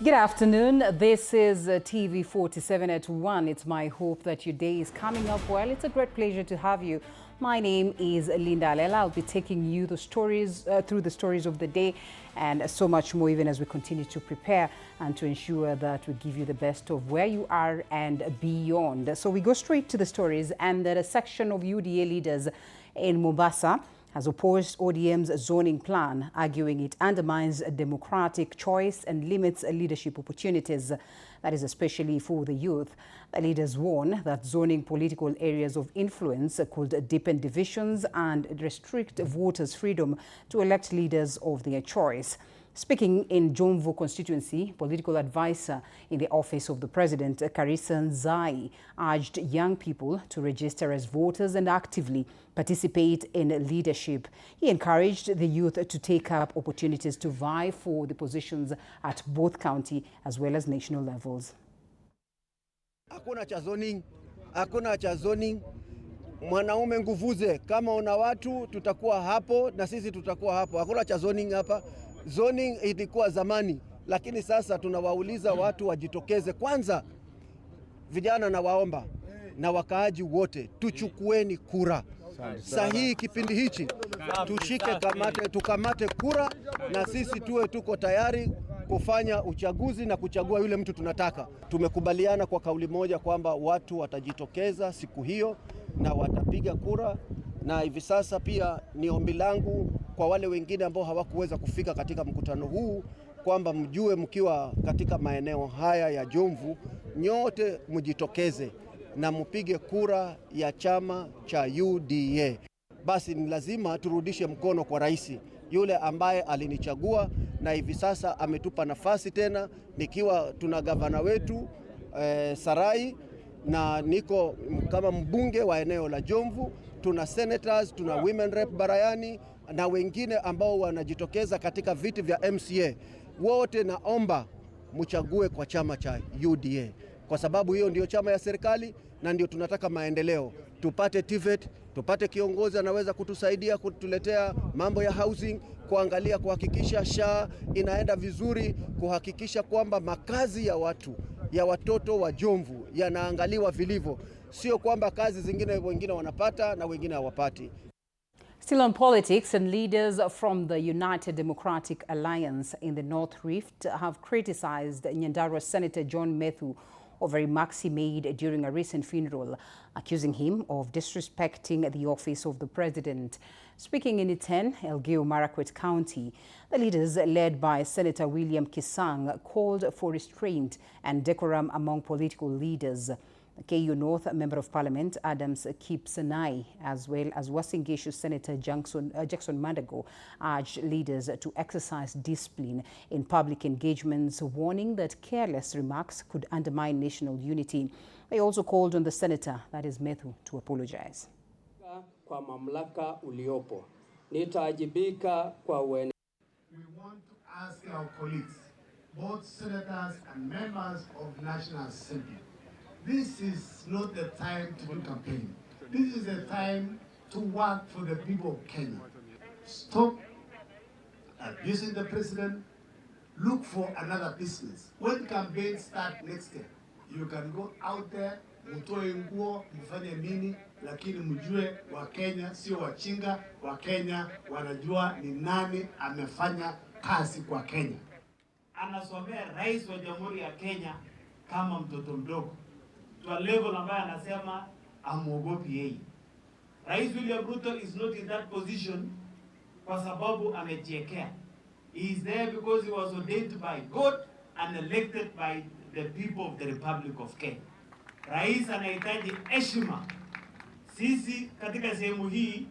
Good afternoon. This is TV47 at 1. It's my hope that your day is coming up well. It's a great pleasure to have you. My name is Alela. I'll be taking you the stories through the stories of the day and so much more, even as we continue to prepare and to ensure that we give you the best of where you are and beyond. So we go straight to the stories, and that a section of UDA leaders in Mombasa has opposed ODM's zoning plan, arguing it undermines a democratic choice and limits leadership opportunities, that is especially for the youth. The leaders warn that zoning political areas of influence could deepen divisions and restrict voters' freedom to elect leaders of their choice. Speaking in Jomvu constituency, political advisor in the office of the president, Karisa Nzai, urged young people to register as voters and actively participate in leadership. He encouraged the youth to take up opportunities to vie for the positions at both county as well as national levels. Hakuna cha zoning. Mwanaume nguvuze, kama una watu tutakuwa hapo na sisi tutakuwa hapo. Hakuna cha zoning hapa. Zoning ilikuwa zamani, lakini sasa tunawauliza watu wajitokeze. Kwanza vijana na waomba na wakaaji wote, tuchukueni kura. Sahihi kipindi hichi tushike tukamate kura, na sisi tuko tayari kufanya uchaguzi na kuchagua yule mtu tunataka. Tumekubaliana kwa kauli moja kwamba watu watajitokeza siku hiyo na watapiga kura, na hivi sasa pia ni ombi langu kwa wale wengine ambao hawakuweza kufika katika mkutano huu kwamba mjue mkiwa katika maeneo haya ya Jomvu, nyote mjitokeze na mpige kura ya chama cha UDA. Basi ni lazima turudishe mkono kwa rais yule ambaye alinichagua na hivi sasa ametupa nafasi tena, nikiwa tuna gavana wetu Sarai na niko kama mbunge wa eneo la Jomvu, tuna senators, tuna women rep Barayani na wengine ambao wanajitokeza katika viti vya MCA. Wote naomba mchague kwa chama cha UDA, kwa sababu hiyo ndio chama ya serikali na ndio tunataka maendeleo. Tupate TVET, tupate kiongozi anaweza kutusaidia kutuletea mambo ya housing, kuangalia kuhakikisha SHA inaenda vizuri, kuhakikisha kwamba makazi ya watoto wa Jomvu yanaangaliwa vilivyo, sio kwamba kazi zingine wengine wanapata na wengine hawapati. Still on politics, and leaders from the United Democratic Alliance in the North Rift have criticized Nyandarua Senator John Methu over remarks he made during a recent funeral, accusing him of disrespecting the office of the president. Speaking in Iten, Elgeyo Marakwet County, the leaders led by Senator William Kisang called for restraint and decorum among political leaders. KU North Member of Parliament Adams Kipsanai, as well as Uasin Gishu Senator Jackson Mandago, urged leaders to exercise discipline in public engagements, warning that careless remarks could undermine national unity. They also called on the senator, that is Methu, to apologize. Kwa mamlaka uliopo, nitaajibika kwa uene. We want to ask our colleagues, both senators and members of National Assembly, this is not the time to do campaign. This is the time to work for the people of Kenya. Stop abusing the president. Look for another business. When campaigns start next year, you can go out there, mtoe nguo, mfanye nini, lakini mjue wa Kenya sio wachinga. Wa Kenya wanajua ni nani amefanya kazi kwa Kenya. Anasomea rais wa Jamhuri ya Kenya kama mtoto mdogo, to a level ambaye anasema amuogopi yeye. Rais William Ruto is not in that position kwa sababu amejiekea. He is there because he was ordained by God and elected by the people of the Republic of Kenya. Rais anahitaji heshima. Sisi katika sehemu hii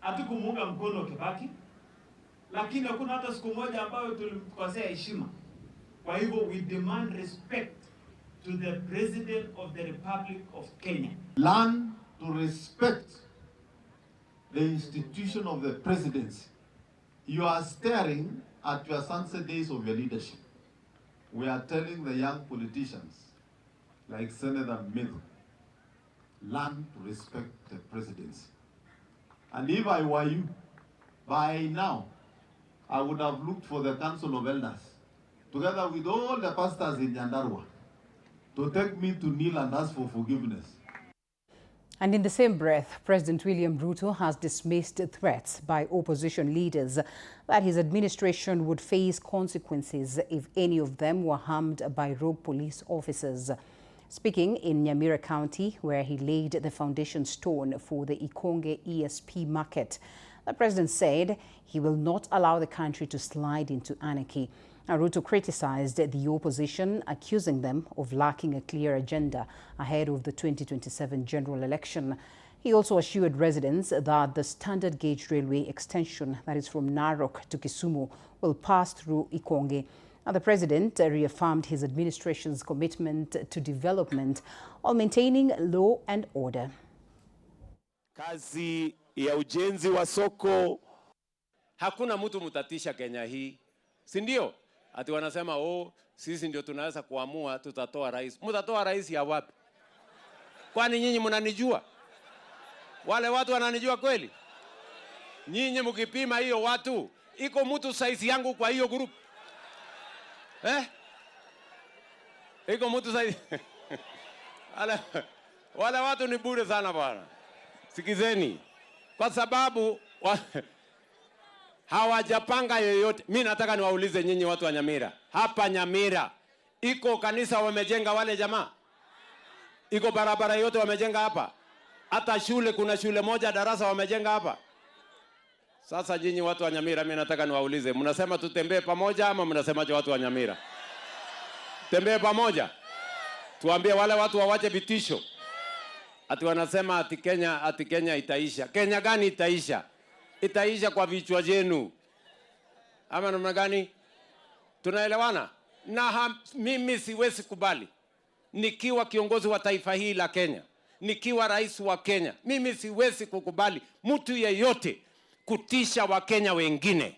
hatukumuunga mkono Kibaki, lakini hakuna hata siku moja ambayo tulimkosea heshima. Kwa hivyo we demand respect to the President of the Republic of Kenya. Learn to respect the institution of the presidency. You are staring at your sunset days of your leadership. We are telling the young politicians, like Senator Methu, learn to respect the presidency. And if I were you, by now, I would have looked for the Council of Elders together with all the pastors in Nyandarua, to take me to kneel and ask for forgiveness. And in the same breath, President William Ruto has dismissed threats by opposition leaders that his administration would face consequences if any of them were harmed by rogue police officers. Speaking in Nyamira County, where he laid the foundation stone for the Ikonge ESP market, the president said he will not allow the country to slide into anarchy. Ruto criticized the opposition, accusing them of lacking a clear agenda ahead of the 2027 general election. He also assured residents that the standard gauge railway extension that is from Narok to Kisumu will pass through Ikonge. The president reaffirmed his administration's commitment to development while maintaining law and order. Kazi ya ujenzi wa soko, hakuna mtu mtatisha Kenya hii, si ndio? Ati wanasema sisi ndio tunaweza kuamua tutatoa rais. Mtatoa rais ya wapi? Kwani nyinyi mnanijua? Wale watu wananijua kweli? Nyinyi mkipima hiyo watu, iko mtu size yangu kwa hiyo group? Iko mtu size? Wale watu ni bure sana bwana. Sikizeni. Kwa sababu hawajapanga yoyote. Mimi nataka niwaulize nyinyi watu wa Nyamira. Hapa Nyamira iko kanisa wamejenga wale jamaa? Iko barabara yote wamejenga hapa? Hata shule, kuna shule moja darasa wamejenga hapa? Sasa nyinyi watu wa Nyamira, mimi nataka niwaulize, mnasema tutembee pamoja ama mnasemaje watu wa Nyamira? Tembee pamoja. Tuambie wale watu wawache vitisho. Ati wanasema ati Kenya itaisha. Kenya gani itaisha? Itaisha kwa vichwa jenu. Ama namna gani? Tunaelewana? Na mimi siwezi kubali. Nikiwa kiongozi wa taifa hili la Kenya, nikiwa rais wa Kenya, mimi siwezi kukubali mtu yeyote kutisha Wakenya wengine.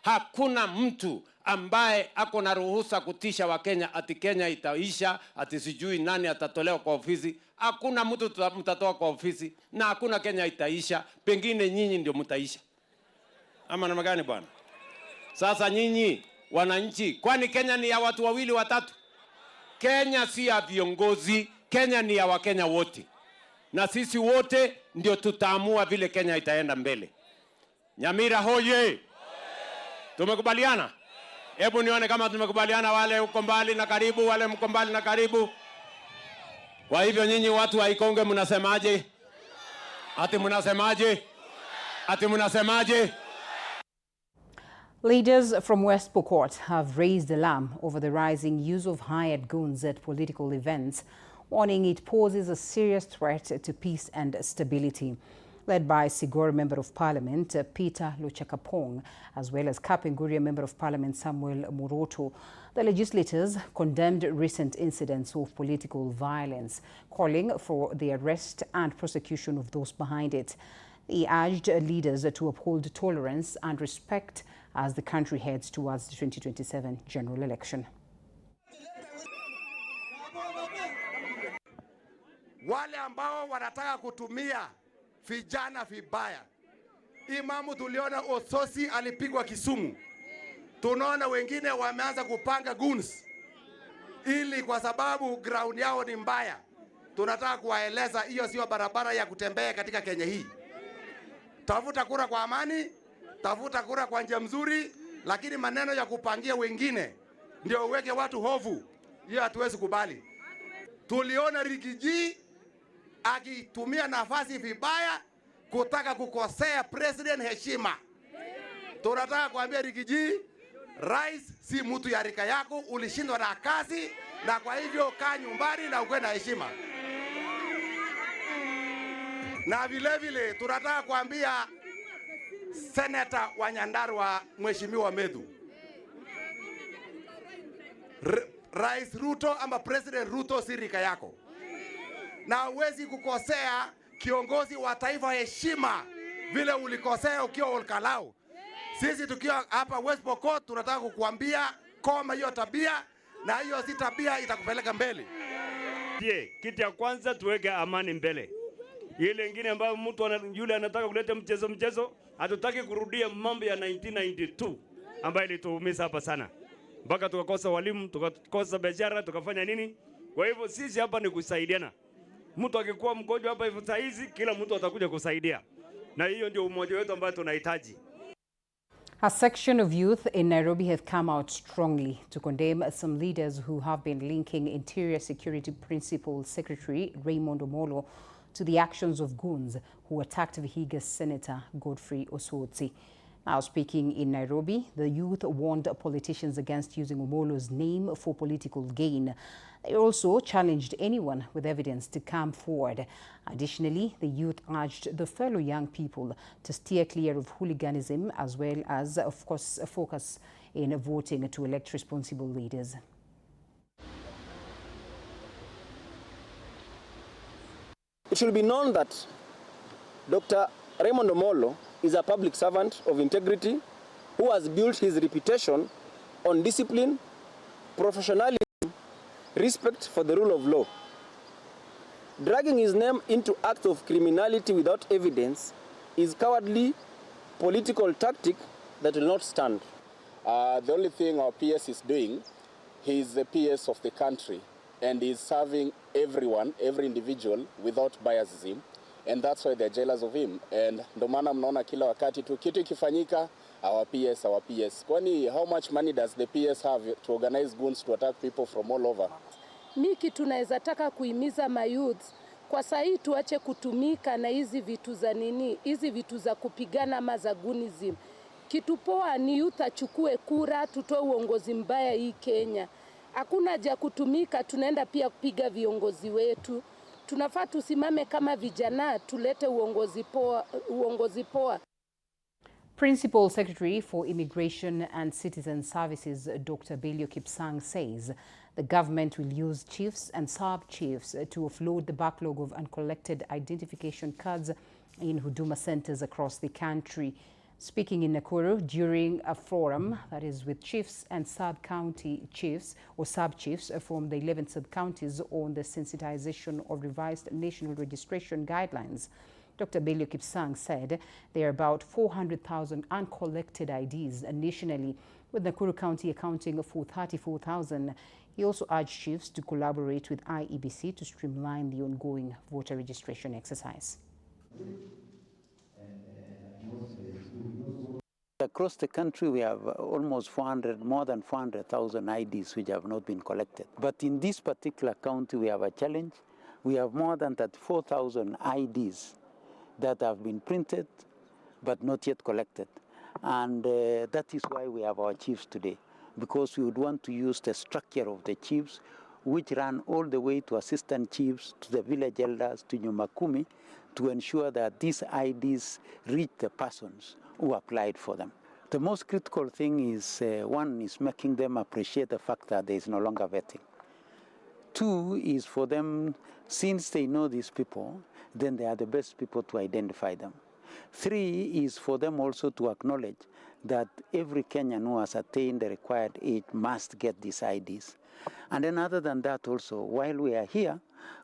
Hakuna mtu ambaye ako na ruhusa kutisha Wakenya ati Kenya itaisha, ati sijui nani atatolewa kwa ofisi. Hakuna mtu mtatoa kwa ofisi na hakuna Kenya itaisha, pengine nyinyi ndio mtaisha. Ama namna gani bwana? Sasa nyinyi wananchi, kwani Kenya ni ya watu wawili watatu? Kenya si ya viongozi, Kenya ni ya Wakenya wote. Na sisi wote ndio tutaamua vile Kenya itaenda mbele. Nyamira hoye! Tumekubaliana? Hebu nione kama tumekubaliana, wale uko mbali na karibu, wale mko mbali na karibu. Kwa hivyo nyinyi watu wa Ikonge mnasemaje? Ati mnasemaje? Ati mnasemaje? Leaders from West Pokot have raised alarm over the rising use of hired guns at political events, warning it poses a serious threat to peace and stability. Led by Sigor Member of Parliament Peter Luchakapong, as well as Kapenguria Member of Parliament Samuel Muroto, the legislators condemned recent incidents of political violence, calling for the arrest and prosecution of those behind it. They urged leaders to uphold tolerance and respect as the country heads towards the 2027 general election. Wale ambao wanataka kutumia vijana vibaya. Imamu tuliona Ososi alipigwa Kisumu. Tunaona wengine wameanza kupanga guns. Ili kwa sababu ground yao ni mbaya. Tunataka kuwaeleza hiyo sio barabara ya kutembea katika Kenya hii. Tafuta kura kwa amani, tafuta kura kwa njia mzuri, lakini maneno ya kupangia wengine ndio uweke watu hofu. Hiyo hatuwezi kubali. Tuliona Rigiji akitumia nafasi vibaya kutaka kukosea president heshima. Tunataka kuambia Rigiji, rais si mtu ya rika yako, ulishindwa na kazi, na kwa hivyo kaa nyumbani na uwe na heshima. Na vile vile tunataka kuambia Senator wa Nyandarua Mheshimiwa Methu, Rais Ruto ama President Ruto si rika yako, na uwezi kukosea kiongozi wa taifa heshima vile ulikosea ukiwa Olkalau. Sisi tukiwa hapa West Pokot tunataka kukuambia koma hiyo tabia, na hiyo si tabia itakupeleka mbele. Kitu ya kwanza tuweke amani mbele. Ile ingine ambayo mtu yule anataka kuleta mchezo, hatutaki kurudia mambo ya 1992 ambayo ilituumiza hapa sana. mpaka tukakosa walimu, tukakosa biashara, tukafanya nini? Kwa hivyo sisi hapa ni kusaidiana. Mtu akikuwa mgonjwa hapa hivi saa hizi, kila mtu atakuja kusaidia, na hiyo ndio umoja wetu ambao tunahitaji. A section of youth in Nairobi have come out strongly to condemn some leaders who have been linking Interior Security Principal Secretary Raymond Omollo to the actions of goons who attacked Vihiga's Senator Godfrey Osotsi. Now speaking in Nairobi, the youth warned politicians against using Omollo's name for political gain. They also challenged anyone with evidence to come forward. Additionally, the youth urged the fellow young people to steer clear of hooliganism as well as, of course, focus in voting to elect responsible leaders. It should be known that Dr. Raymond Omollo is a public servant of integrity who has built his reputation on discipline, professionalism, respect for the rule of law. Dragging his name into acts of criminality without evidence is cowardly political tactic that will not stand. The only thing our PS is doing, he is the PS of the country and is serving everyone, every individual without biasism. And that's why they're jealous of him. And ndo maana mnaona kila wakati tu kitu ikifanyika, our PS. Kwani how much money does the PS have to organize goons to attack people from all over? Miki tunaweza taka kuhimiza mayouth kwa sahi tuache kutumika na hizi vitu za nini, hizi vitu za kupigana ama za gunism. Kitu poa ni youth achukue kura, tutoe uongozi mbaya hii Kenya. Hakuna haja kutumika, tunaenda pia kupiga viongozi wetu. Tunafaa tusimame kama vijana, tulete uongozi poa. Principal Secretary for Immigration and Citizen Services, Dr. Belio Kipsang, says the government will use chiefs and sub-chiefs to offload the backlog of uncollected identification cards in Huduma centers across the country. Speaking in Nakuru during a forum that is with chiefs and sub-county chiefs or sub-chiefs from the 11 sub-counties on the sensitization of revised national registration guidelines, Dr. Belio Kipsang said there are about 400,000 uncollected IDs nationally, with Nakuru County accounting for 34,000. He also urged chiefs to collaborate with IEBC to streamline the ongoing voter registration exercise. Across the country, we have almost more than 400,000 IDs which have not been collected. But in this particular county, we have a challenge. We have more than 34,000 IDs that have been printed but not yet collected. And that is why we have our chiefs today, because we would want to use the structure of the chiefs, which run all the way to assistant chiefs, to the village elders, to Nyumakumi, to ensure that these IDs reach the persons who applied for them. The most critical thing is, one is making them appreciate the fact that there is no longer vetting. Two is for them, since they know these people, then they are the best people to identify them. Three is for them also to acknowledge that every Kenyan who has attained the required age must get these IDs. And then other than that also, while we are here,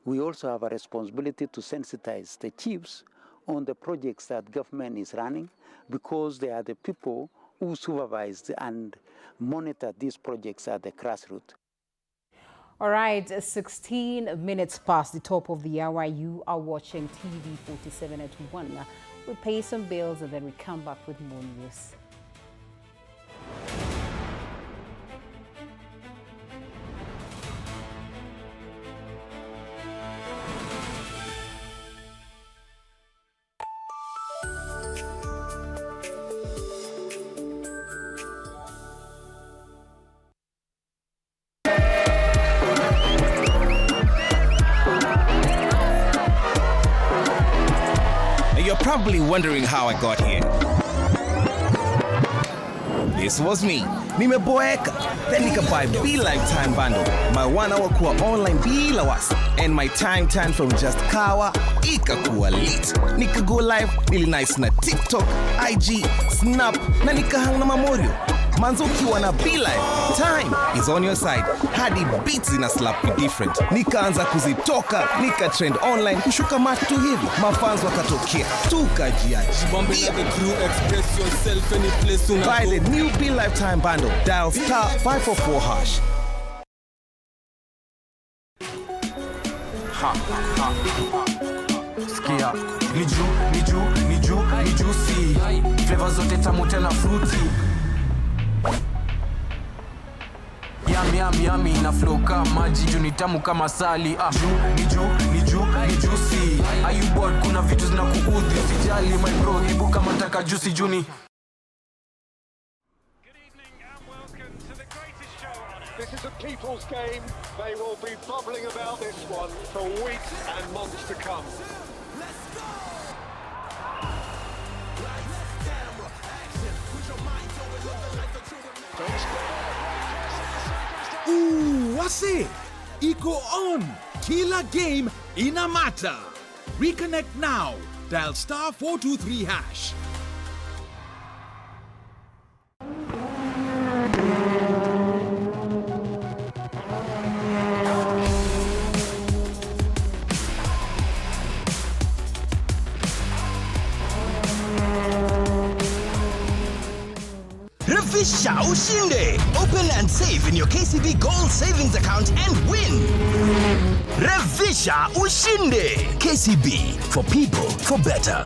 we also have a responsibility to sensitize the chiefs on the projects that government is running, because they are the people who supervise and monitor these projects at the grassroots. All right, 16 minutes past the top of the hour. You are watching TV47 at 1. We pay some bills and then we come back with more news. You're probably wondering how I got here. This was me. Nimeboeka. Then nika buy B-Lifetime bundle. My 1 hour kuwa online bila wasi. And my time from just kawa ikakuwa lit. Nika go live, nili nice na TikTok, IG, Snap, na nika hang na Memorial. Manzo ukiwa na Be-Live, time is on your side. Hadi beats zina slap different. Nikaanza kuzitoka, nika trend online, kushuka mat tu hivi. Mafans wakatokea, tukajiaji. Buy the new Be-Live time bundle. Dial *544#. Skia, ni juicy. Flavor zote tamu tena fruity. Yummy na flow kama maji, juu ni tamu kama sali. Ni juicy. Are you bored? Kuna vitu zinakuudhi, usijali my bro, hebu kama nataka juicy juni. This is a people's game. They will be bubbling about this one for weeks and months to come. Let's go! Ooh, what's it? Iko on. Kila game ina mata. Reconnect now. Dial *423#. Revisha ushinde. Open and save in your KCB Gold Savings account and win. Revisha ushinde. KCB, for people, for better.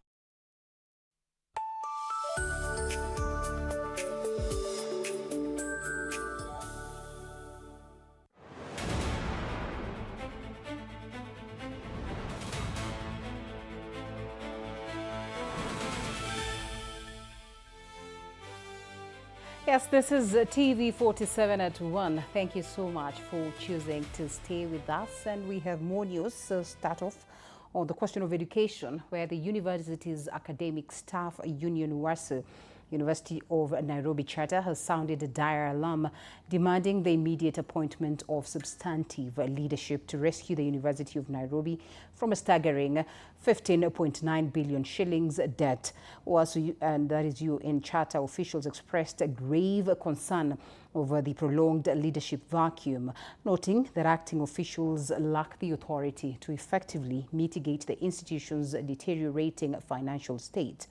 Yes, this is TV47 at 1. Thank you so much for choosing to stay with us. And we have more news. Start off on the question of education, where the university's academic staff union, WASU, University of Nairobi Charter, has sounded a dire alarm, demanding the immediate appointment of substantive leadership to rescue the University of Nairobi from a staggering 15.9 billion shillings debt. WASU, and that is UN Charter officials, expressed a grave concern over the prolonged leadership vacuum, noting that acting officials lack the authority to effectively mitigate the institution's deteriorating financial state.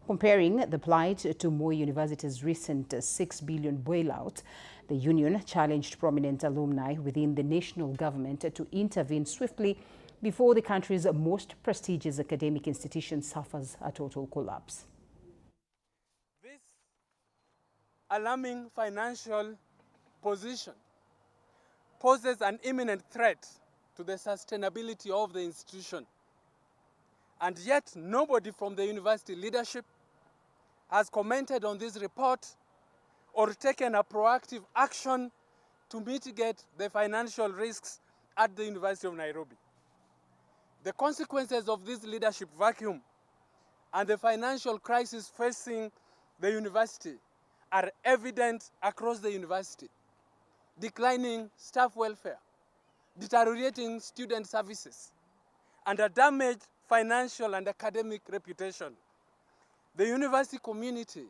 Comparing the plight to Moi University's recent 6 billion bailout, the union challenged prominent alumni within the national government to intervene swiftly before the country's most prestigious academic institution suffers a total collapse. This alarming financial position poses an imminent threat to the sustainability of the institution. And yet nobody from the university leadership has commented on this report or taken a proactive action to mitigate the financial risks at the University of Nairobi. The consequences of this leadership vacuum and the financial crisis facing the university are evident across the university. Declining staff welfare, deteriorating student services, and a damaged financial and academic reputation. The university community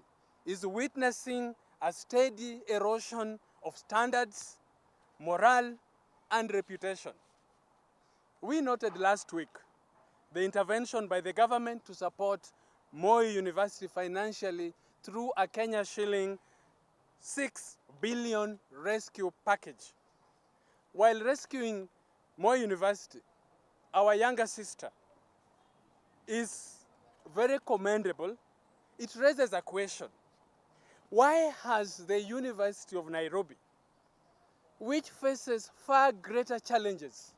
is witnessing a steady erosion of standards, morale, and reputation. We noted last week the intervention by the government to support Moi University financially through a Kenya shilling 6 billion rescue package. While rescuing Moi University, our younger sister, is very commendable, it raises a question. Why has the University of Nairobi, which faces far greater challenges,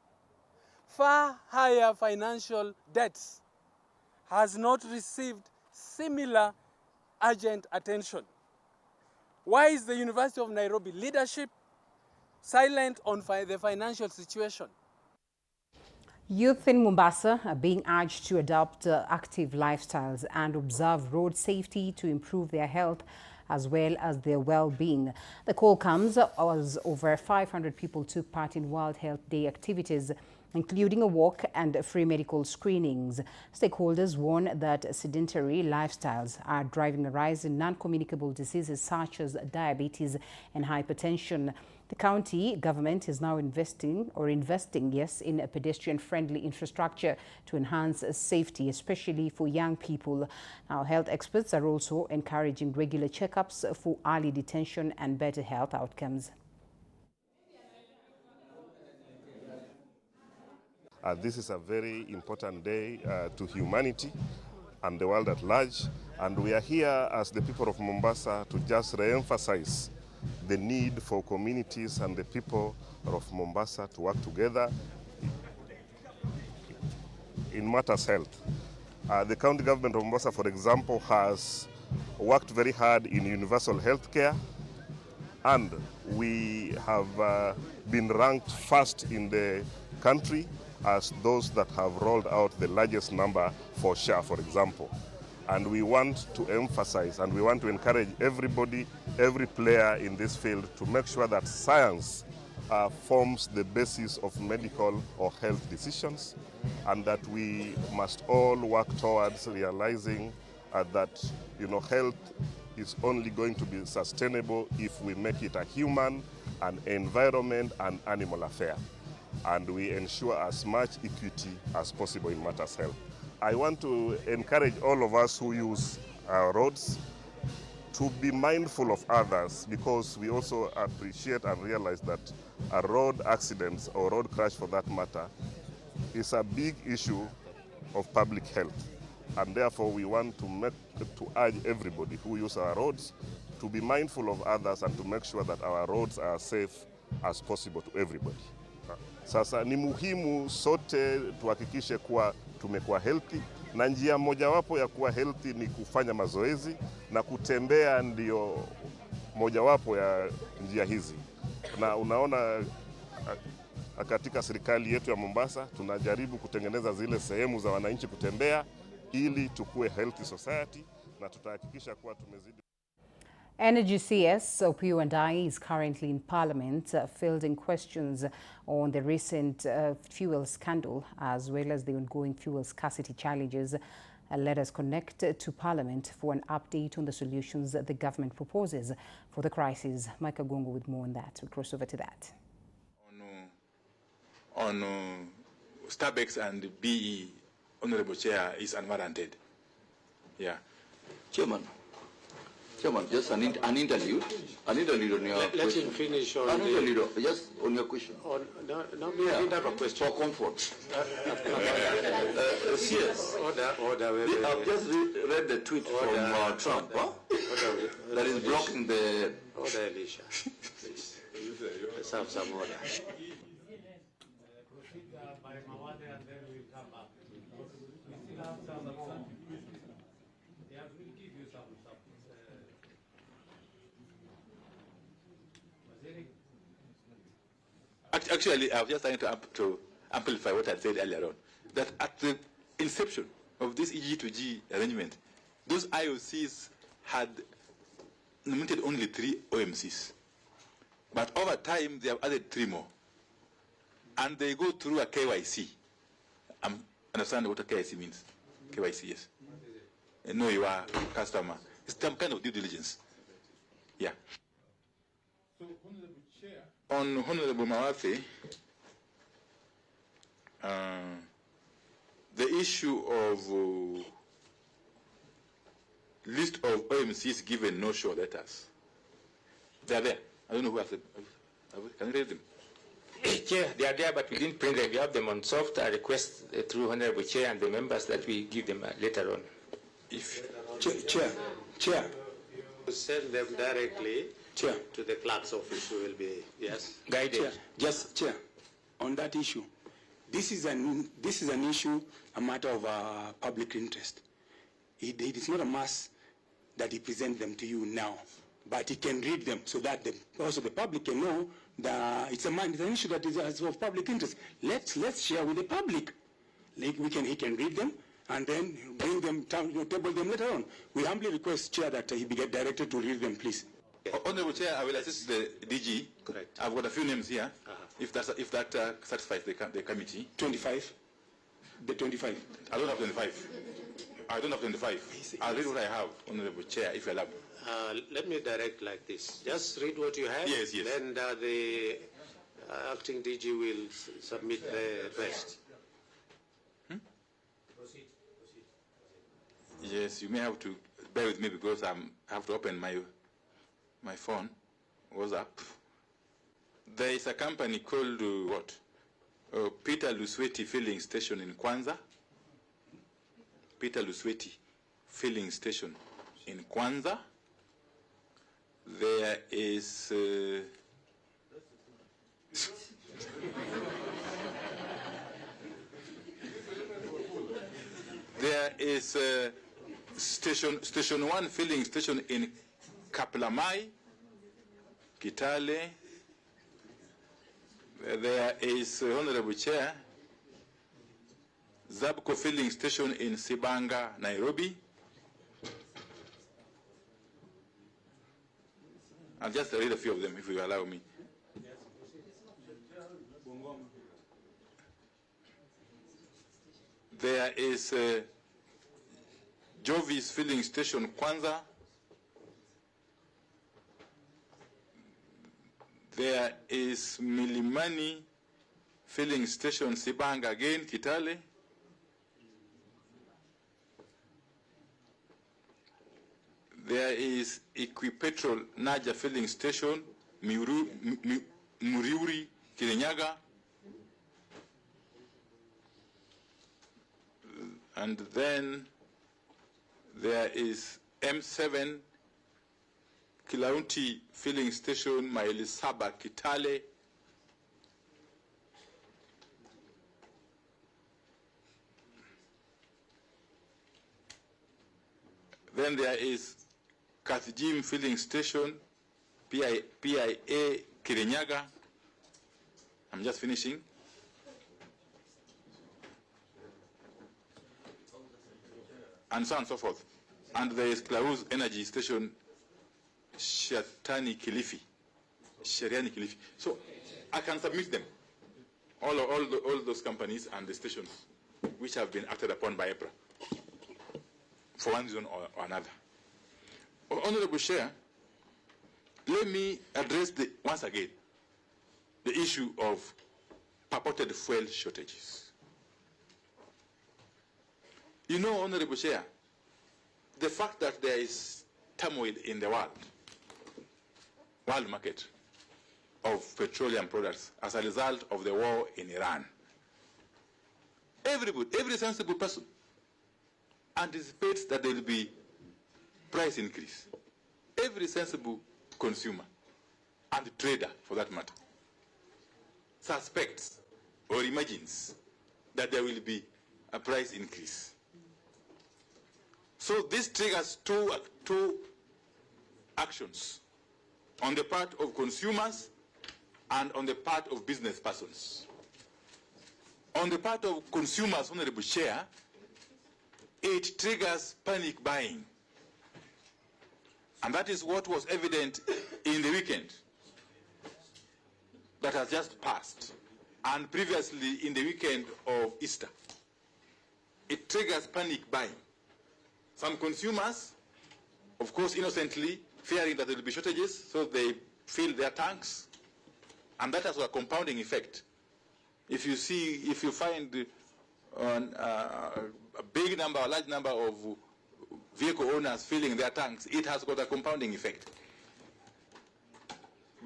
far higher financial debts, has not received similar urgent attention? Why is the University of Nairobi leadership silent on the financial situation? Youth in Mombasa are being urged to adopt active lifestyles and observe road safety to improve their health as well as their well-being. The call comes as over 500 people took part in World Health Day activities including a walk and free medical screenings. Stakeholders warn that sedentary lifestyles are driving a rise in non-communicable diseases such as diabetes and hypertension. The county government is now investing in a pedestrian-friendly infrastructure to enhance safety, especially for young people. Now, health experts are also encouraging regular checkups for early detection and better health outcomes. This is a very important day to humanity and the world at large, and we are here as the people of Mombasa to just re-emphasize the need for communities and the people of Mombasa to work together in matters health. The county government of Mombasa, for example, has worked very hard in universal health care, and we have been ranked first in the country as those that have rolled out the largest number for SHA, for example. And we want to emphasize and we want to encourage everybody, every player in this field to make sure that science forms the basis of medical or health decisions, and that we must all work towards realizing that health is only going to be sustainable if we make it a human, an environment and animal affair, and we ensure as much equity as possible in matters health. I want to encourage all of us who use our roads to be mindful of others, because we also appreciate and realize that a road accidents or road crash for that matter is a big issue of public health. And therefore we want to urge everybody who use our roads to be mindful of others and to make sure that our roads are safe as possible to everybody. Sasa ni muhimu sote tuhakikishe kuwa tumekuwa healthy, na njia mojawapo ya kuwa healthy ni kufanya mazoezi, na kutembea ndio mojawapo ya njia hizi. Na unaona katika serikali yetu ya Mombasa tunajaribu kutengeneza zile sehemu za wananchi kutembea ili tukue healthy society, na tutahakikisha kuwa tumezidi. Energy CS Opiyo Ndai is currently in Parliament fielding questions on the recent fuel scandal as well as the ongoing fuel scarcity challenges. Let us connect to Parliament for an update on the solutions that the government proposes for the crisis. Micah Gongo with more on that. We'll cross over to that. On Starbucks and BE, Honorable Chair, is unwarranted. Yeah. Chairman, just an interlude on your Let question. him finish on an interlude, just on your question. No, we didn't have a question. For comfort. Yes. Order. I've just read the tweet from Trump that is blocking the... Order, Alicia. Please. Let's have some order. Actually, I was just trying to amplify what I said earlier on, that at the inception of this EG2G arrangement, those IOCs had nominated only 3 OMCs. But over time, they have added 3 more. And they go through a KYC. Understand what a KYC means? KYC, yes. Know your customer. It's some kind of due diligence. Yeah. So, Honorable Chair. On Honorable Mawathi, the issue of list of OMCs given no-show letters, they are there. I don't know who has them. Can you read them? Chair, they are there, but we didn't print them. We have them on soft. I request through Honorable Chair and the members that we give them later on. If Chair. Send them directly to the clerk's office, who will be, yes, guided. Chair, on that issue, this is an issue, a matter of public interest. It is not a must that he present them to you now, but he can read them so that also the public can know that it's an issue that is of public interest. Let's share with the public. Like he can read them and then bring them down, table them later on. We humbly request, Chair, that he be directed to read them, please. Honorable Chair, I will assist the DG. Correct. I've got a few names here. If that satisfies the committee. 25. The 25. I don't have 25. I don't have 25. I'll read what I have, Honorable Chair, if you allow. Let me direct like this. Just read what you have. Yes, yes. Then the acting DG will submit the rest. Yes, you may have to bear with me because I have to open my phone. WhatsApp. There is a company called what? Peter Lusweti Filling Station in Kwanza. Peter Lusweti Filling Station in Kwanza. There is there is Station 1 Filling Station in Kaplamai, Kitale. There is, Honorable Chair, Zabco Filling Station in Sibanga, Nairobi. I'll just read a few of them if you allow me. There is Jovis Filling Station, Kwanza. There is Milimani Filling Station, Sibanga again, Kitale. There is Equipetrol Naja Filling Station, Muriuri, Kirinyaga. And then there is M7 Kilaunti Filling Station, Mailisaba, Kitale. Then there is Kathijim Filling Station, PIA Kirinyaga. I'm just finishing. And so on and so forth. And there is Klaus Energy Station, Sheriani Kilifi. So I can submit them, all those companies and the stations which have been acted upon by EPRA for one reason or another. Honorable Chair, let me address once again the issue of purported fuel shortages. You know, Honorable Chair, the fact that there is turmoil in the world market of petroleum products as a result of the war in Iran. Every sensible person anticipates that there will be price increase. Every sensible consumer and trader, for that matter, suspects or imagines that there will be a price increase. So this triggers two actions on the part of consumers and on the part of business persons. On the part of consumers, Honorable Chair, it triggers panic buying. And that is what was evident in the weekend that has just passed, and previously in the weekend of Easter. It triggers panic buying. Some consumers, of course innocently, fearing that there will be shortages, so they fill their tanks, and that has a compounding effect. If you find a big number, a large number of vehicle owners filling their tanks, it has got a compounding effect.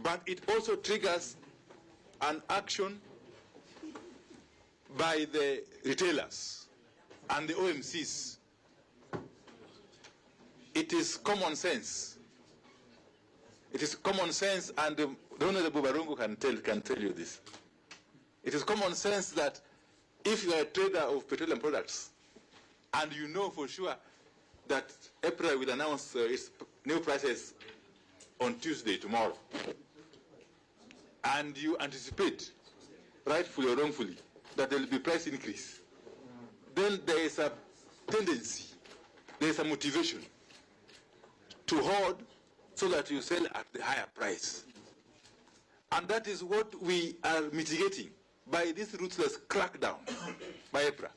But it also triggers an action by the retailers and the OMCs. It is common sense. It is common sense, and the Honorable Barungu can tell you this. It is common sense that if you are a trader of petroleum products and you know for sure that EPRA will announce its new prices on Tuesday, tomorrow, and you anticipate, rightfully or wrongfully, that there will be price increase, then there is a tendency, there is a motivation to hoard so that you sell at the higher price. And that is what we are mitigating by this ruthless crackdown by EPRA.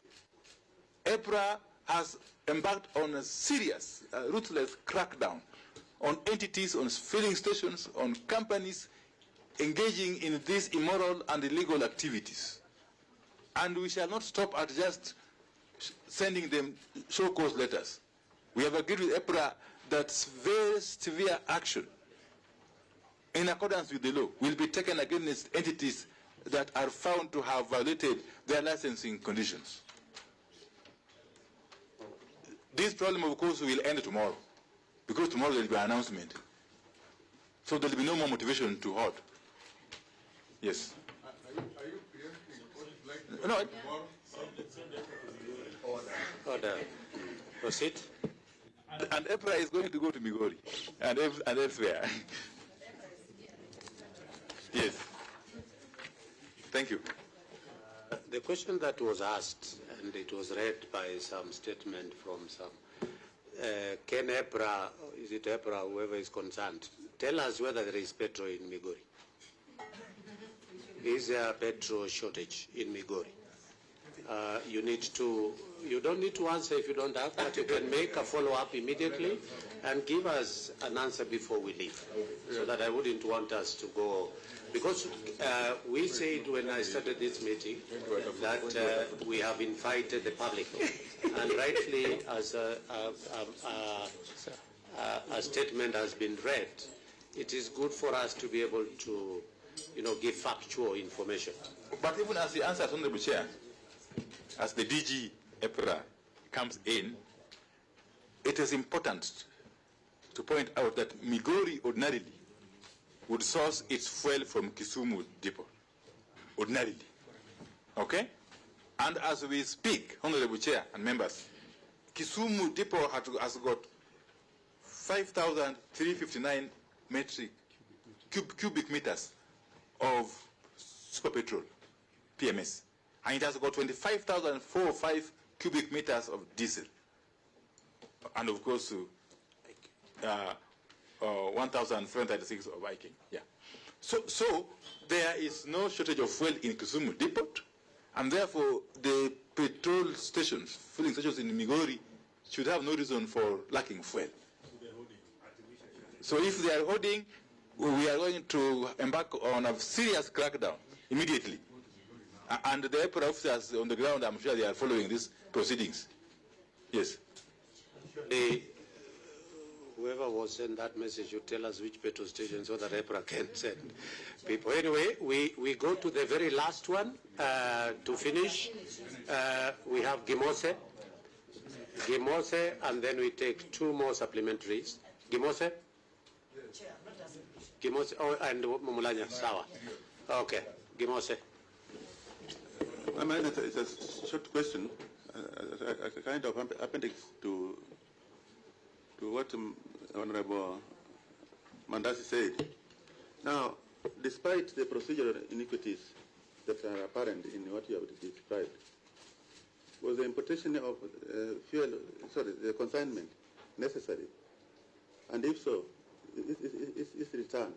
EPRA has embarked on a serious, ruthless crackdown on entities, on filling stations, on companies engaging in these immoral and illegal activities. And we shall not stop at just sending them show cause letters. We have agreed with EPRA that very severe action in accordance with the law will be taken against entities that are found to have violated their licensing conditions. This problem, of course, will end tomorrow, because tomorrow there will be an announcement. So there will be no more motivation to halt. Yes. Are you preempting what is likely No. Order. Proceed. And EPRA is going to go to Migori and elsewhere. Yes. Thank you. The question that was asked, and it was read by some statement from some, can EPRA, is it EPRA, whoever is concerned, tell us whether there is petrol in Migori? Is there a petrol shortage in Migori? You don't need to answer if you don't have, but you can make a follow-up immediately and give us an answer before we leave, so that I wouldn't want us to go, because we said when I started this meeting that we have invited the public, and rightly, as a statement has been read, it is good for us to be able to, give factual information. But even as the answer, Honorable Chair, as the DG EPRA comes in, it is important to point out that Migori ordinarily would source its fuel from Kisumu depot, ordinarily. Okay? And as we speak, Honorable Chair and members, Kisumu depot has got 5,359 cubic meters of super petrol, PMS. And it has got 25,405 cubic meters of diesel. And of course, 1,736 of Viking. Yeah. So there is no shortage of fuel in Kisumu depot, and therefore the petrol stations, filling stations in Migori, should have no reason for lacking fuel. So if they are holding, we are going to embark on a serious crackdown immediately. And the EPRA officers on the ground, I'm sure they are following these proceedings. Yes. Whoever was sent that message should tell us which petrol station so that EPRA can send people. Anyway, we go to the very last one to finish. We have Gimose, and then we take two more supplementaries. Gimose? And Mumulanya, Sawa. Okay, Gimose. I mean, it's a short question, a kind of appendix to what Honorable Mandasi said. Now, despite the procedural iniquities that are apparent in what you have described, was the importation of the consignment necessary? And if so, its return,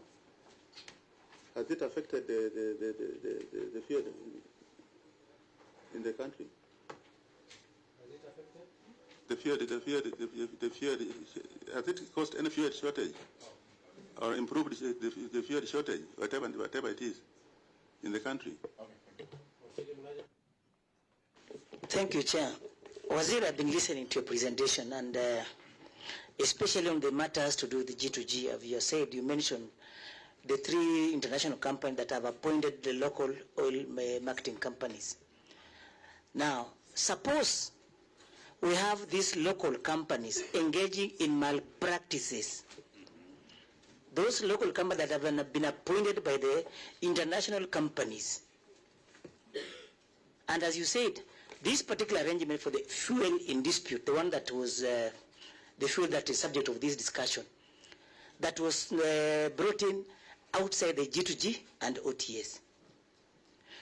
has it affected the fuel in the country? The fuel, has it caused any fuel shortage or improved the fuel shortage, whatever it is, in the country? Thank you, Chair. Wazir, I've been listening to your presentation, and especially on the matters to do with the G2G, as you mentioned the three international companies that have appointed the local oil marketing companies. Now, suppose we have these local companies engaging in malpractices. Those local companies that have been appointed by the international companies. And as you said, this particular arrangement for the fuel in dispute, the one that was the fuel that is subject of this discussion, that was brought in outside the G2G and OTS.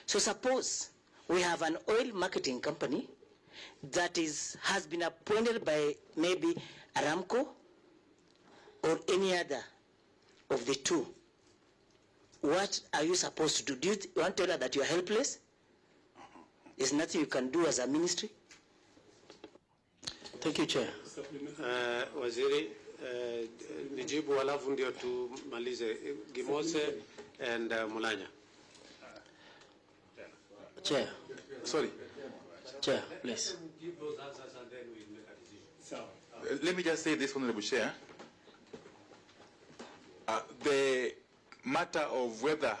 So suppose we have an oil marketing company that has been appointed by maybe Aramco or any other of the two. what are you supposed to do? Do you want to tell her that you are helpless? There's nothing you can do as a ministry? Thank you, Chair. Waziri, nijibu alafu ndio tumalize. Gimose and Mulanya. Chair. Sorry. Chair, please. Give those answers and then we make a decision. Let me just say this, Honorable Chair. The matter of whether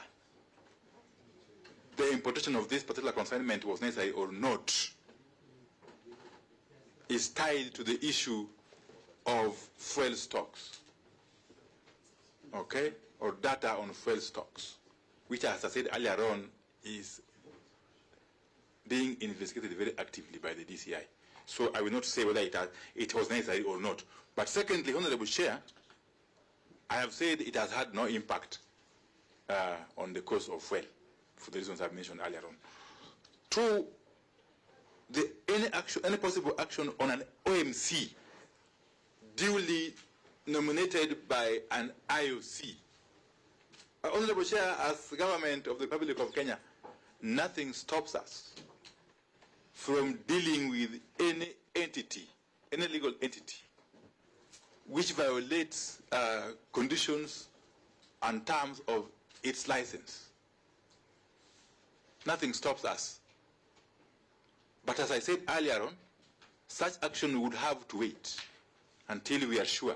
the importation of this particular consignment was necessary or not is tied to the issue of fuel stocks, okay, or data on fuel stocks, which, as I said earlier on, is being investigated very actively by the DCI. So I will not say whether it was necessary or not. But secondly, Honorable Chair, I have said it has had no impact on the cost of fuel, for the reasons I've mentioned earlier on. Two, any possible action on an OMC duly nominated by an IOC. Honorable Chair, as the government of the Republic of Kenya, nothing stops us from dealing with any entity, any legal entity, which violates conditions and terms of its license. Nothing stops us. But as I said earlier on, such action would have to wait until we are sure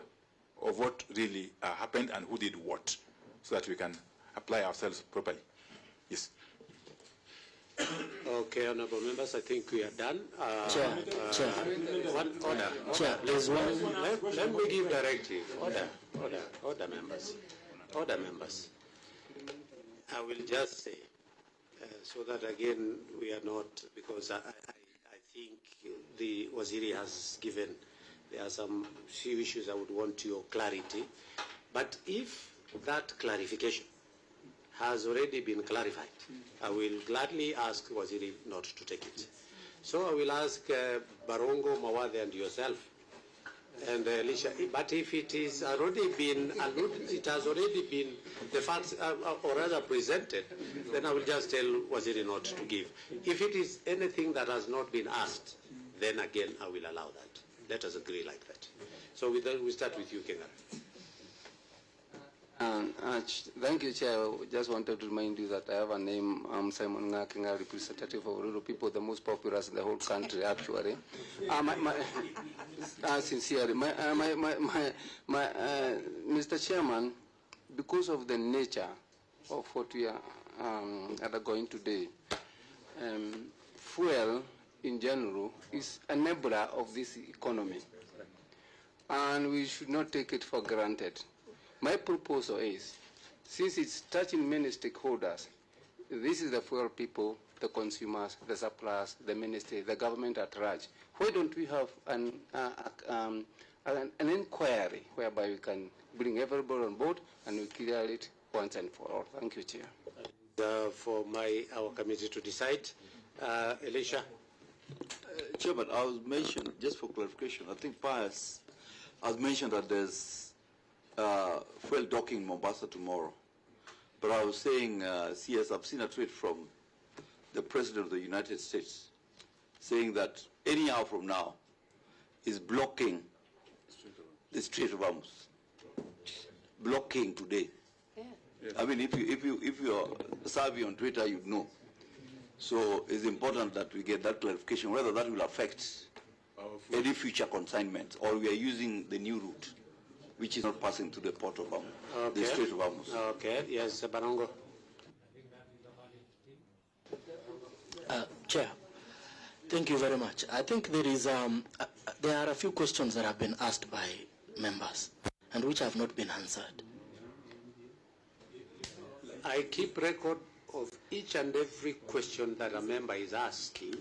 of what really happened and who did what, so that we can apply ourselves properly. Yes. Okay, honorable members, I think we are done. Chair. One order. Chair, there's one. Let me give directive. Order, members. Order, members. I will just say, so that again we are not, because I think the Waziri has given, there are some few issues I would want your clarity. But if that clarification has already been clarified, I will gladly ask Waziri not to take it. So I will ask Barongo, Mawade and yourself and Elisha, but if it is already been alluded, it has already been, the facts or rather presented, then I will just tell Waziri not to give. If it is anything that has not been asked, then again I will allow that. Let us agree like that. So we start with you, Kenga. Thank you, Chair. I just wanted to remind you that I have a name. I'm Simon Ngakinga, representative of rural people, the most populous in the whole country, actually. Sincerely, Mr. Chairman, because of the nature of what we are undergoing today, fuel in general is an enabler of this economy, and we should not take it for granted. My proposal is, since it's touching many stakeholders, this is the fuel people, the consumers, the suppliers, the ministry, the government at large. Why don't we have an inquiry whereby we can bring everybody on board and we clear it once and for all? Thank you, Chair. For our committee to decide. Elisha? Chairman, I was mentioned, just for clarification, I think Pius has mentioned that there's fuel docking in Mombasa tomorrow. But I was saying, CS, I've seen a tweet from the President of the United States saying that any hour from now is blocking the Strait of Hormuz. Blocking today. Yeah. I mean, if you're savvy on Twitter, you'd know. So it's important that we get that clarification, whether that will affect any future consignment or we are using the new route, which is not passing to the port of Hormuz, the Strait of Hormuz. Okay, yes, Barongo. Chair, thank you very much. I think there is there are a few questions that have been asked by members and which have not been answered. I keep record of each and every question that a member is asking,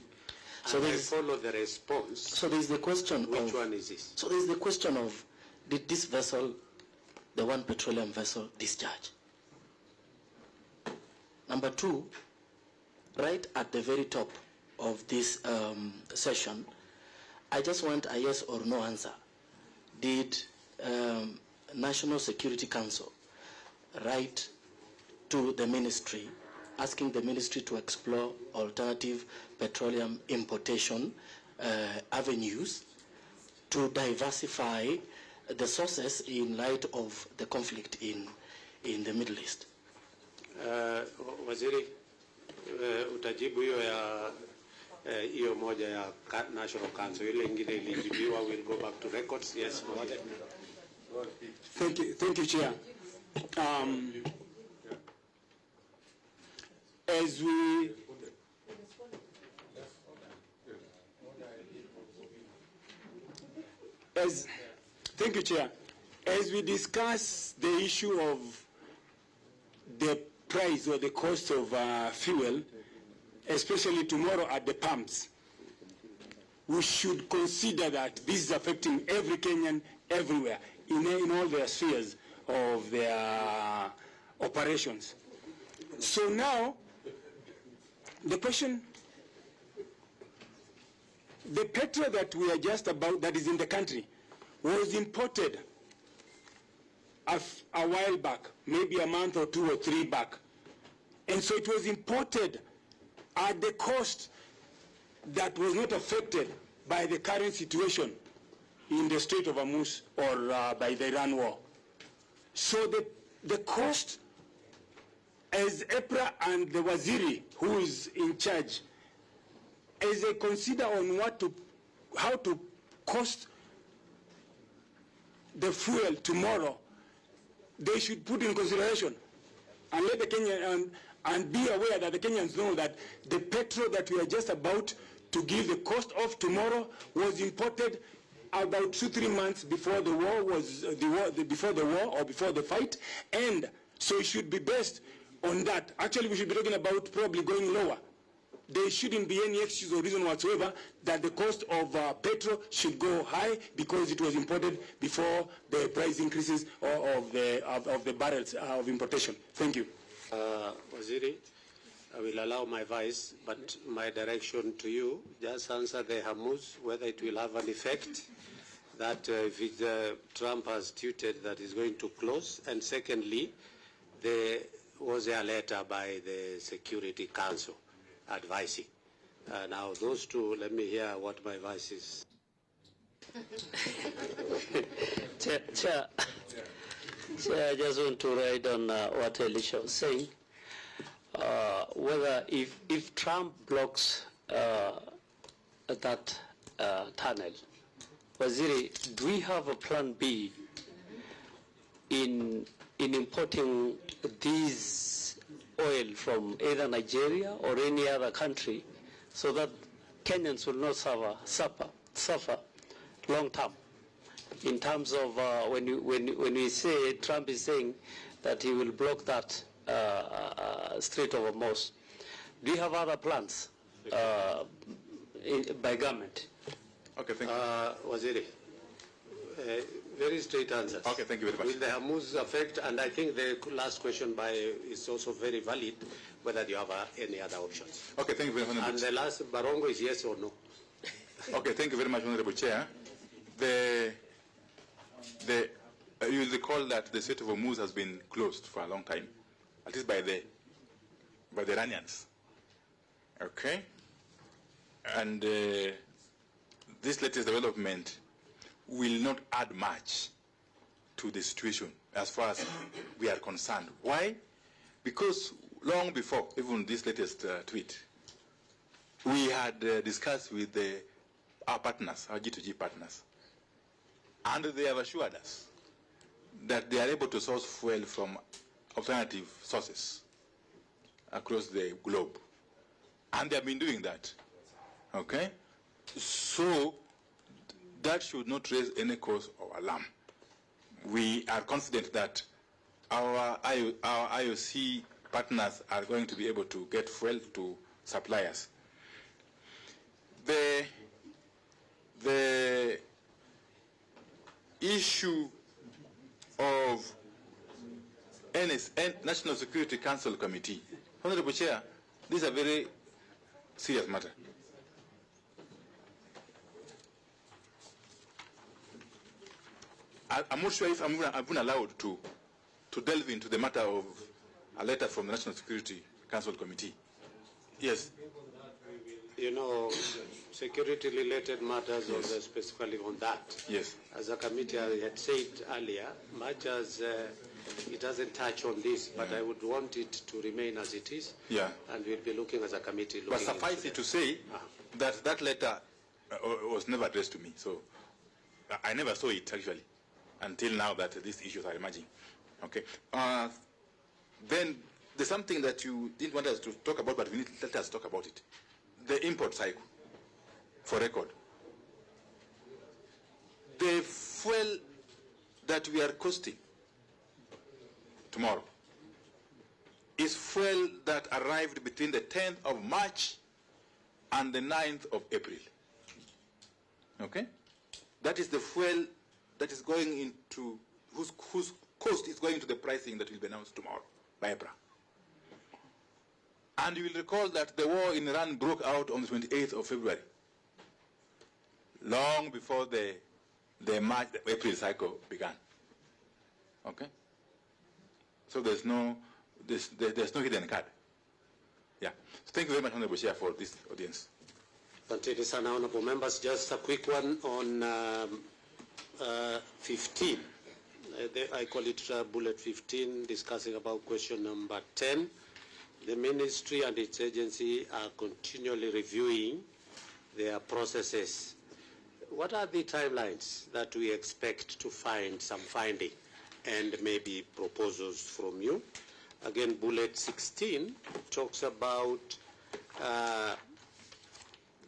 so and I follow the response. So there is the question which one is this? So there is the question of, did this vessel, the one petroleum vessel, discharge? Number two, right at the very top of this session, I just want a yes or no answer. Did National Security Council write to the ministry, asking the ministry to explore alternative petroleum importation avenues to diversify the sources in light of the conflict in the Middle East. Waziri, utajibu hiyo ya hiyo moja ya National Council, ile ingine ilijibiwa, will go back to records. Yes, go ahead. Thank you, Chair. Thank you, Chair. As we discuss the issue of the price or the cost of fuel, especially tomorrow at the pumps, we should consider that this is affecting every Kenyan everywhere, in all their spheres of their operations. So now, the question, the petrol that we are just about, that is in the country, was imported a while back, maybe a month or 2 or 3 back. And so it was imported at the cost that was not affected by the current situation in the Strait of Hormuz or by the Iran war. So the cost, as EPRA and the Waziri, who is in charge, as they consider on how to cost the fuel tomorrow, they should put in consideration and let the Kenyan and be aware that the Kenyans know that the petrol that we are just about to give the cost of tomorrow was imported about 2-3 months before the war before the war or before the fight, and so it should be based on that. Actually, we should be talking about probably going lower. There shouldn't be any excuse or reason whatsoever that the cost of petrol should go high because it was imported before the price increases of the barrels of importation. Thank you. Waziri, I will allow my vice, but my direction to you, just answer the Hormuz, whether it will have an effect, that if Trump has tweeted that he's going to close, and secondly, there was a letter by the Security Council advising. Now those two, let me hear what my vice is. Chair, I just want to write on what Elisha was saying. Whether if Trump blocks that tunnel, Waziri, do we have a plan B in importing these oil from either Nigeria or any other country so that Kenyans will not suffer long term? In terms of when we say Trump is saying that he will block that Strait of Hormuz, do you have other plans by government? Okay, thank you. Waziri, very straight answers. Okay, thank you very much. Will the Hormuz affect, and I think the last question is also very valid, whether you have any other options. Okay, thank you very much. And the last, Barongo, is yes or no? Okay, thank you very much, Honorable Chair. You will recall that the Strait of Hormuz has been closed for a long time, at least by the Iranians. Okay? And this latest development will not add much to the situation as far as we are concerned. Why? Because long before even this latest tweet, we had discussed with our partners, our G2G partners, and they have assured us that they are able to source fuel from alternative sources across the globe. And they have been doing that. Okay? So that should not raise any cause of alarm. We are confident that our IOC partners are going to be able to get fuel to suppliers. The issue of National Security Council Committee, Honorable Chair, this is a very serious matter. I'm not sure if I'm allowed to delve into the matter of a letter from the National Security Council Committee. Yes. You know, security-related matters, yes, also specifically on that. Yes. As a committee, I had said earlier, much as it doesn't touch on this, but I would want it to remain as it is. Yeah. And we'll be looking as a committee. But suffice it to say that that letter was never addressed to me. So I never saw it, actually, until now that these issues are emerging. Okay. Then there's something that you didn't want us to talk about, but we need to let us talk about it. The import cycle, for record. The fuel that we are costing tomorrow is fuel that arrived between the 10th of March and the 9th of April. Okay? That is the fuel that is going into, whose cost is going to the pricing that will be announced tomorrow by April. And you will recall that the war in Iran broke out on the 28th of February, long before the April cycle began. Okay? So there's no hidden card. Yeah. So thank you very much, Honorable Chair, for this audience. Thank you, sir. Honorable members, just a quick one on 15. I call it bullet 15, discussing about question number 10. The ministry and its agency are continually reviewing their processes. What are the timelines that we expect to find some finding and maybe proposals from you? Again, bullet 16 talks about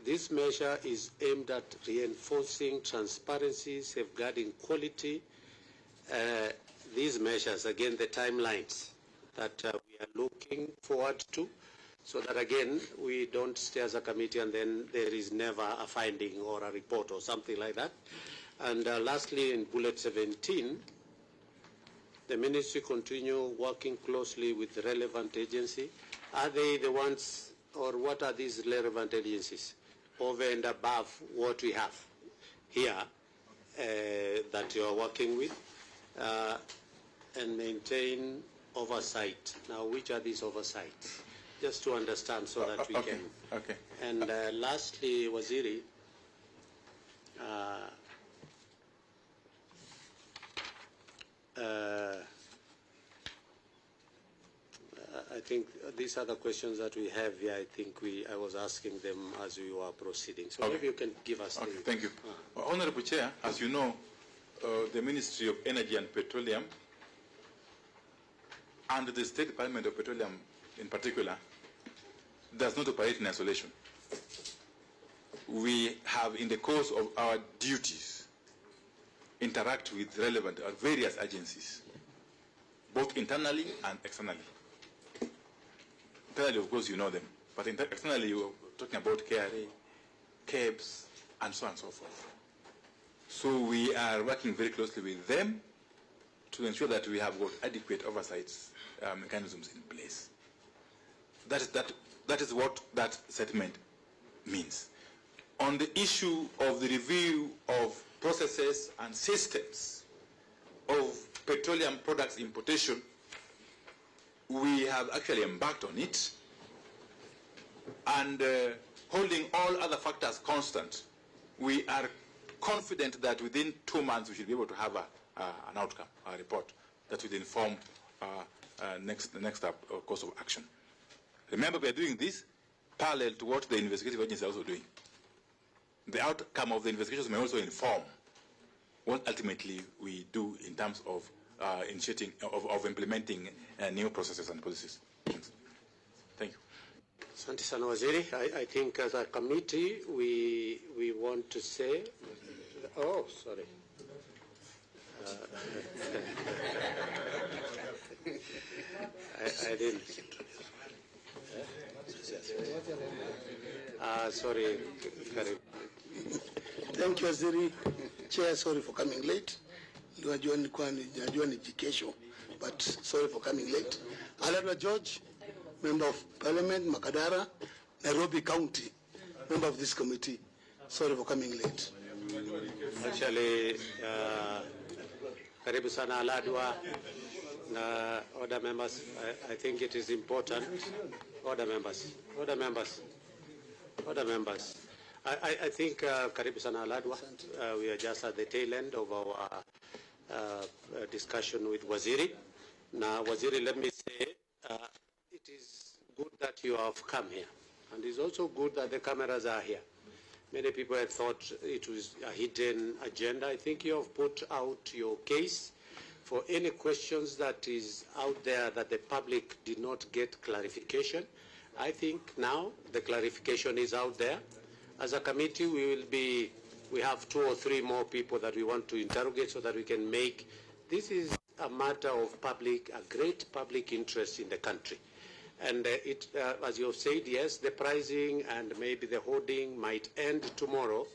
this measure is aimed at reinforcing transparency, safeguarding quality. These measures, again, the timelines that we are looking forward to, so that, again, we don't stay as a committee and then there is never a finding or a report or something like that. And lastly, in bullet 17, the ministry continue working closely with the relevant agency. Are they the ones, or what are these relevant agencies over and above what we have here that you are working with, and maintain oversight? Now, which are these oversights? Just to understand, so that we can. Okay. And lastly, Waziri, I think these are the questions that we have here. I think I was asking them as we were proceeding. So maybe you can give us. Okay, thank you. Honorable Chair, as you know, the Ministry of Energy and Petroleum and the State Department of Petroleum in particular does not operate in isolation. We have, in the course of our duties, interact with relevant various agencies, both internally and externally. Internally, of course, you know them, but externally, you're talking about KRA, KEBS, and so on and so forth. So we are working very closely with them to ensure that we have got adequate oversight mechanisms in place. That is what that settlement means. On the issue of the review of processes and systems of petroleum products importation, we have actually embarked on it, and holding all other factors constant, we are confident that within 2 months we should be able to have an outcome, a report that will inform the next course of action. Remember, we are doing this parallel to what the investigative agencies are also doing. The outcome of the investigations may also inform what ultimately we do in terms of implementing new processes and policies. Thank you. Asante sana Waziri. I think as a committee we want to say, oh, sorry. I didn't. Sorry, Karim. Thank you, Waziri. Chair, sorry for coming late. Najua ni jikesho, but sorry for coming late. Alela George, Member of Parliament, Makadara, Nairobi County, member of this committee. Sorry for coming late. Actually, karibu sana Aladwa, Order members, I think it is important. Order members, order members, order members. I think, karibu sana Aladwa, we are just at the tail end of our discussion with Waziri. Now, Waziri, let me say, it is good that you have come here. And it's also good that the cameras are here. Many people had thought it was a hidden agenda. I think you have put out your case for any questions that is out there that the public did not get clarification. I think now the clarification is out there. As a committee, we have 2 or 3 more people that we want to interrogate so that we can make, this is a matter of a great public interest in the country. And as you have said, yes, the pricing and maybe the hoarding might end tomorrow.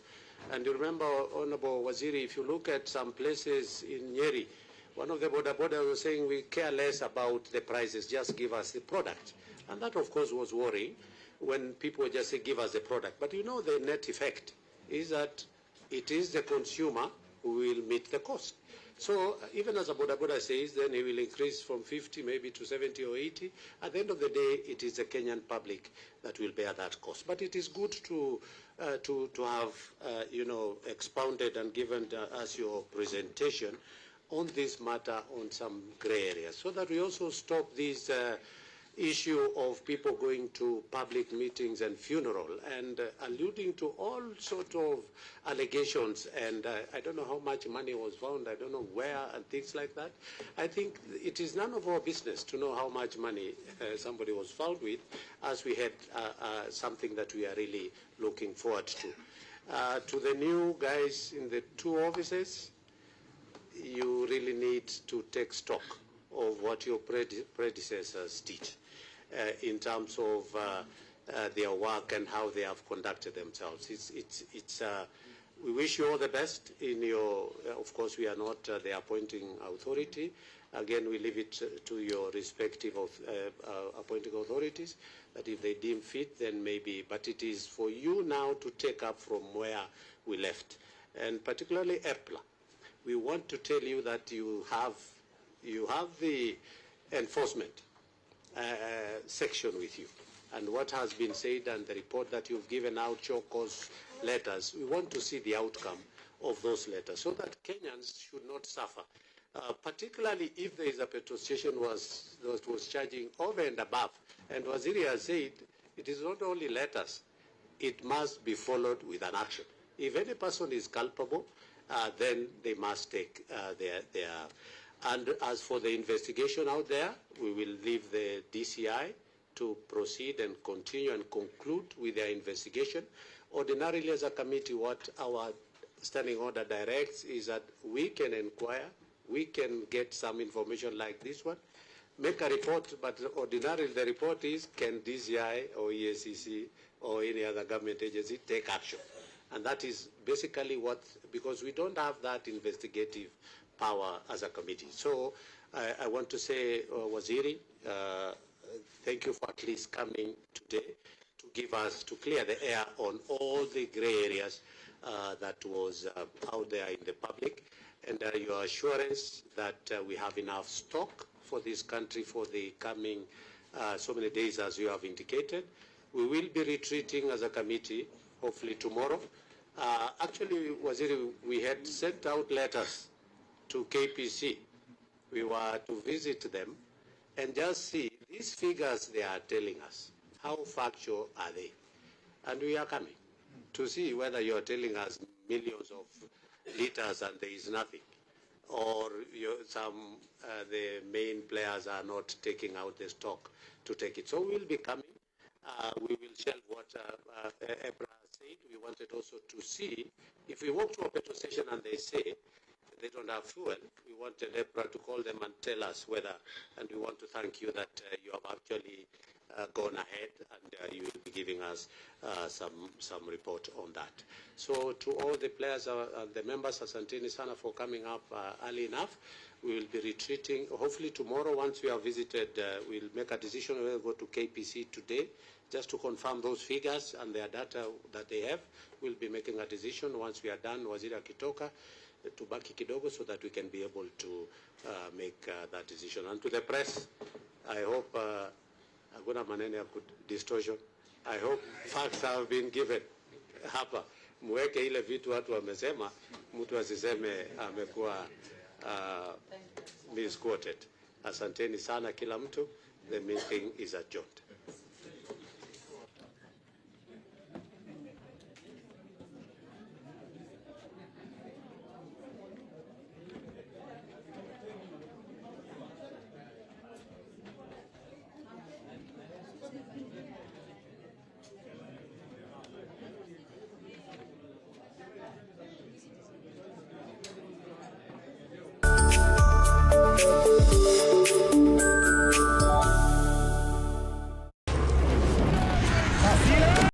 And you remember, Honorable Waziri, if you look at some places in Nyeri, one of the border was saying we care less about the prices, just give us the product. And that, of course, was worrying when people just say, give us the product. But you know, the net effect is that it is the consumer who will meet the cost. So even as a boda says, then he will increase from 50 maybe to 70 or 80. At the end of the day, it is the Kenyan public that will bear that cost. But it is good to have, expounded and given us your presentation on this matter on some gray areas, so that we also stop this issue of people going to public meetings and funeral and alluding to all sort of allegations. And I don't know how much money was found, I don't know where, and things like that. I think it is none of our business to know how much money somebody was found with, as we had something that we are really looking forward to. To the new guys in the 2 offices, you really need to take stock of what your predecessors did in terms of their work and how they have conducted themselves. We wish you all the best in your, of course, we are not the appointing authority. Again, we leave it to your respective appointing authorities, that if they deem fit, then maybe, but it is for you now to take up from where we left. And particularly EPLA. We want to tell you that you have the enforcement section with you. And what has been said and the report that you've given out, your cause letters, we want to see the outcome of those letters so that Kenyans should not suffer. Particularly if there is a petrol station that was charging over and above. And Waziri has said, it is not only letters, it must be followed with an action. If any person is culpable, then they must take their. And as for the investigation out there, we will leave the DCI to proceed and continue and conclude with their investigation. Ordinarily, as a committee, what our standing order directs is that we can inquire, we can get some information like this one, make a report, but ordinarily the report is, can DCI or EACC or any other government agency take action? And that is basically what, because we don't have that investigative power as a committee. So I want to say, Waziri, thank you for at least coming today to give us, to clear the air on all the gray areas that was out there in the public, and your assurance that we have enough stock for this country for the coming so many days as you have indicated. We will be retreating as a committee, hopefully tomorrow. Actually, Waziri, we had sent out letters to KPC. We were to visit them and just see these figures they are telling us. How factual are they? And we are coming to see whether you are telling us millions of liters and there is nothing, or the main players are not taking out the stock to take it. So we'll be coming. We will shelve what Ebra said. We wanted also to see if we walk to a petrol station and they say they don't have fuel, we wanted EPRA to call them and tell us whether, and we want to thank you that you have actually gone ahead and you will be giving us some report on that. So to all the players, the members, asanteni sana for coming up early enough. We will be retreating. Hopefully tomorrow, once we have visited, we'll make a decision whether to go to KPC today, just to confirm those figures and their data that they have. We'll be making a decision once we are done, Waziri Akitoka. tubaki kidogo so that we can be able to make that decision. And to the press, I hope hakuna maneno ya distortion. I hope facts have been given hapa. Muweke ile vitu watu wamesema, mtu asiseme amekuwa misquoted. Asanteni sana kila mtu. The meeting is adjourned.